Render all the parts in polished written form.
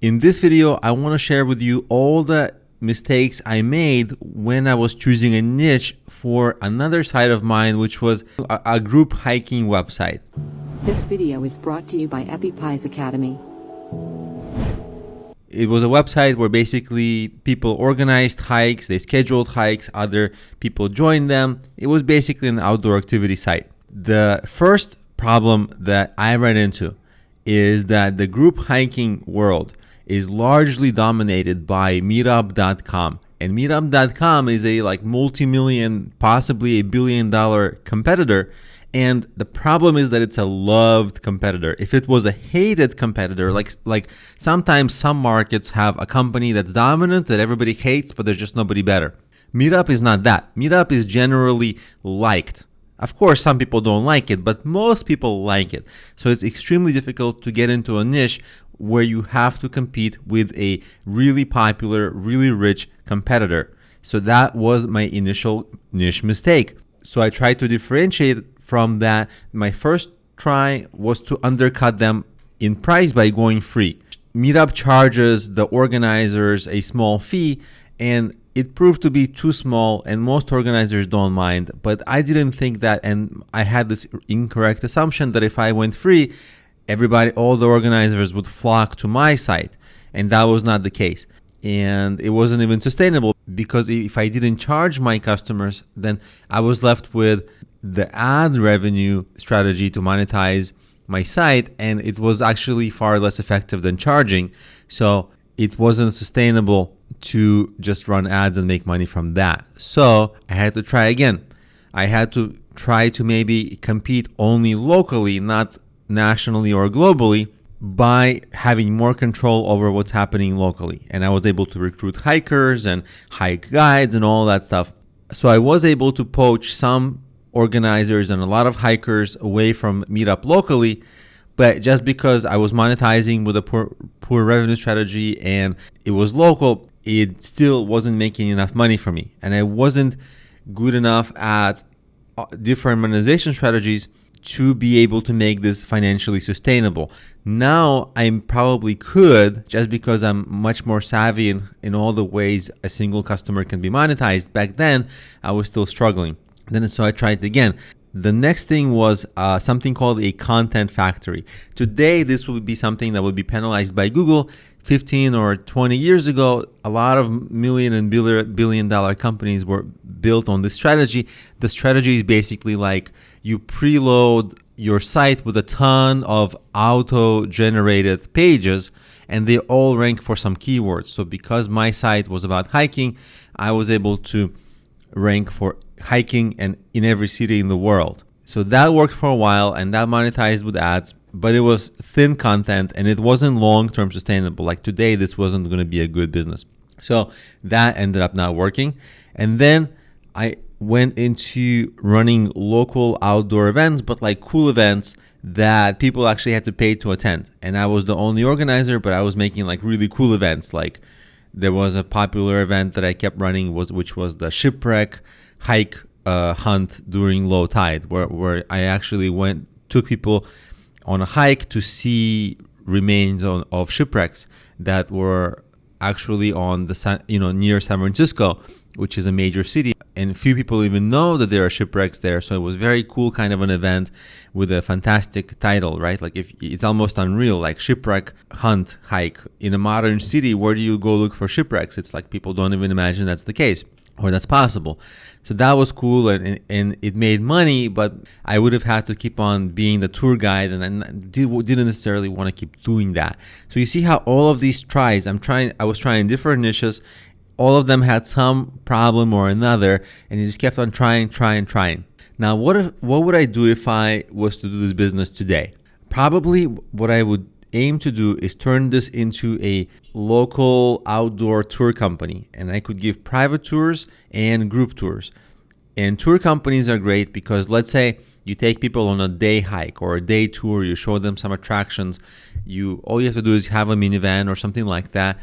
In this video, I want to share with you all the mistakes I made when I was choosing a niche for another site of mine, which was a group hiking website. This video is brought to you by Appy Pie Academy. It was a website where basically people organized hikes, they scheduled hikes, other people joined them. It was basically an outdoor activity site. The first problem that I ran into is that the group hiking world is largely dominated by meetup.com. And meetup.com is a multi-million, possibly $1 billion competitor. And the problem is that it's a loved competitor. If it was a hated competitor, like sometimes some markets have a company that's dominant that everybody hates, but there's just nobody better. Meetup is not that. Meetup is generally liked. Of course, some people don't like it, but most people like it. So it's extremely difficult to get into a niche where you have to compete with a really popular, really rich competitor. So that was my initial niche mistake. So I tried to differentiate from that. My first try was to undercut them in price by going free. Meetup charges the organizers a small fee, and it proved to be too small, and most organizers don't mind. But I didn't think that, and I had this incorrect assumption that if I went free, all the organizers would flock to my site, and that was not the case. And it wasn't even sustainable, because if I didn't charge my customers, then I was left with the ad revenue strategy to monetize my site, and it was actually far less effective than charging. So it wasn't sustainable to just run ads and make money from that. So I had to try again. I had to try to maybe compete only locally, not nationally or globally, by having more control over what's happening locally. And I was able to recruit hikers and hike guides and all that stuff. So I was able to poach some organizers and a lot of hikers away from Meetup locally, but just because I was monetizing with a poor revenue strategy and it was local, it still wasn't making enough money for me. And I wasn't good enough at different monetization strategies to be able to make this financially sustainable. Now I probably could, just because I'm much more savvy in all the ways a single customer can be monetized. Back then, I was still struggling. So I tried again. The next thing was something called a content factory. Today, this would be something that would be penalized by Google. 15 or 20 years ago, a lot of million and billion dollar companies were built on this strategy. The strategy is basically like you preload your site with a ton of auto-generated pages, and they all rank for some keywords. So because my site was about hiking, I was able to rank for hiking and in every city in the world. So that worked for a while, and that monetized with ads, but it was thin content and it wasn't long-term sustainable. Like today, this wasn't going to be a good business. So that ended up not working. And then I went into running local outdoor events, but like cool events that people actually had to pay to attend. And I was the only organizer, but I was making like really cool events. Like there was a popular event that I kept running, which was the shipwreck hike hunt during low tide, where I actually took people on a hike to see remains of shipwrecks that were actually on the near San Francisco, which is a major city, and few people even know that there are shipwrecks there. So it was very cool kind of an event with a fantastic title, right? Like if it's almost unreal, like shipwreck hunt hike in a modern city. Where do you go look for shipwrecks? It's like people don't even imagine that's the case or that's possible. So that was cool, and it made money, but I would have had to keep on being the tour guide, and I didn't necessarily want to keep doing that. So you see how all of these tries, I was trying different niches. All of them had some problem or another, and you just kept on trying. Now, what would I do if I was to do this business today? Probably what I would aim to do is turn this into a local outdoor tour company, and I could give private tours and group tours. And tour companies are great because, let's say you take people on a day hike or a day tour, you show them some attractions. All you have to do is have a minivan or something like that.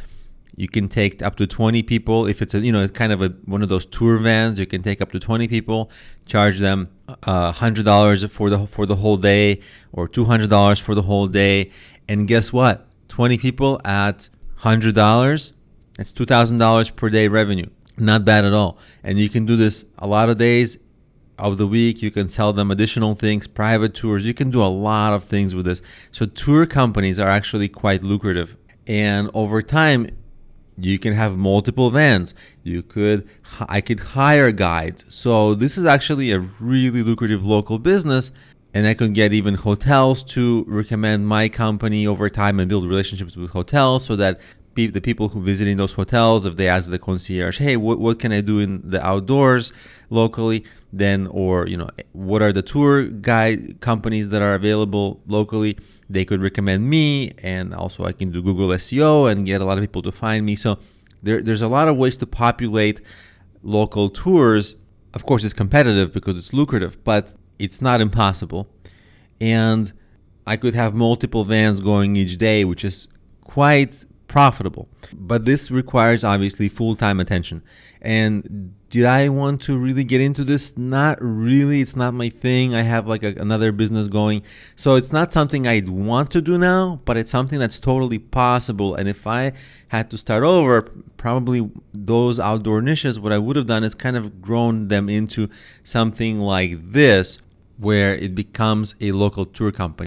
You can take up to 20 people. If it's kind of one of those tour vans, you can take up to 20 people, charge them $100 for the whole day or $200 for the whole day. And guess what? 20 people at $100, it's $2,000 per day revenue. Not bad at all. And you can do this a lot of days of the week. You can sell them additional things, private tours. You can do a lot of things with this. So tour companies are actually quite lucrative. And over time, you can have multiple vans. I could hire guides. So this is actually a really lucrative local business. And I could get even hotels to recommend my company over time and build relationships with hotels so that the people who visiting those hotels, if they ask the concierge, hey, what can I do in the outdoors locally, then, or, what are the tour guide companies that are available locally, they could recommend me. And also I can do Google SEO and get a lot of people to find me. So there's a lot of ways to populate local tours. Of course, it's competitive because it's lucrative, but it's not impossible. And I could have multiple vans going each day, which is quite profitable. But this requires obviously full-time attention. And did I want to really get into this? Not really. It's not my thing. I have like another business going. So it's not something I'd want to do now, but it's something that's totally possible. And if I had to start over, probably those outdoor niches, what I would have done is kind of grown them into something like this, where it becomes a local tour company.